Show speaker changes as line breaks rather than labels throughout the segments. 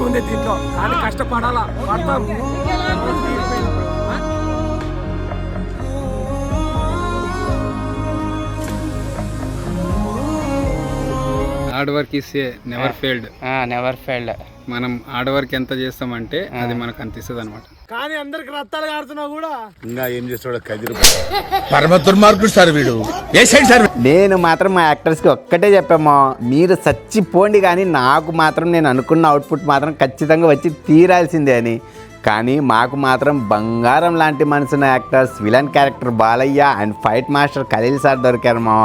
ఉంది దీంట్లో, కానీ కష్టపడాలా, పడతాం.
Hard work is never failed. మనం హార్డ్ వర్క్ ఎంత చేస్తామంటే అది మనకు అంత ఇస్తుంది అనమాట.
కానీ అందరికి రత్తాలు కాడుతున్నా కూడా
ఇంకా ఏం చేస్తాడు కదిరి పరమ దుర్మార్గుడు సార్ వీడు.
నేను మాత్రం మా యాక్టర్స్కి ఒక్కటే చెప్పామో, మీరు చచ్చిపోండి కానీ నాకు మాత్రం నేను అనుకున్న అవుట్పుట్ మాత్రం ఖచ్చితంగా వచ్చి తీరాల్సిందే అని. కానీ మాకు మాత్రం బంగారం లాంటి మనసున్న actors, villain character Balayya and fight master Khaleel sir దొరికారు మామ.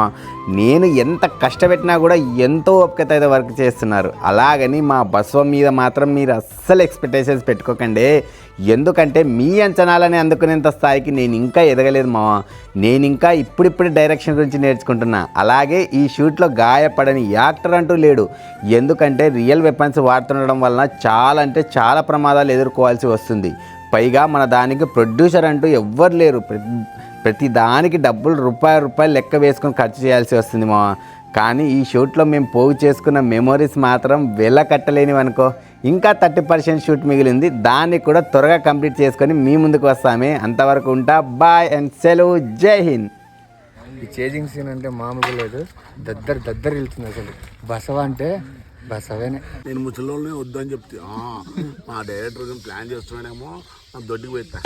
నేను ఎంత కష్టపెట్టినా కూడా ఎంతో ఓపికతో అయితే వర్క్ చేస్తున్నారు. అలాగని మా బస్వ మీద మాత్రం మీరు అస్సలు ఎక్స్పెక్టేషన్స్ పెట్టుకోకండి. ఎందుకంటే మీ అంచనాలని అందుకునేంత స్థాయికి నేను ఇంకా ఎదగలేదు మామ. నేను ఇంకా ఇప్పుడిప్పుడు డైరెక్షన్ గురించి నేర్చుకుంటున్నా. అలాగే ఈ షూట్లో గాయపడని యాక్టర్ అంటూ లేడు. ఎందుకంటే రియల్ వెపన్స్ వాడుతుండడం వలన చాలా అంటే చాలా ప్రమాదాలు ఎదుర్కోవాల్సి వస్తుంది. పైగా మన దానికి ప్రొడ్యూసర్ అంటూ ఎవ్వరు లేరు. ప్రతి దానికి డబ్బులు రూపాయలు లెక్క వేసుకొని ఖర్చు చేయాల్సి వస్తుంది మా. కానీ ఈ షూట్లో మేము పోగు చేసుకున్న మెమొరీస్ మాత్రం వెల కట్టలేనివి అనుకో. ఇంకా 30% షూట్ మిగిలింది, దాన్ని కూడా త్వరగా కంప్లీట్ చేసుకొని మీ ముందుకు వస్తామే. అంతవరకు ఉంటా, బాయ్ అండ్ సెలవు, జై హింద్.
ఈ చేజింగ్ సీన్ అంటే మామూలుగా లేదు, దద్దరి వెళ్తుంది అసలు. బసవ అంటే బసవేనే.
నేను ముసలోళ్ళని వద్దని చెప్తే మా డైరెక్టర్ ప్లాన్ చేస్తున్నాడేమో, దొడ్డికి పోయిస్తా.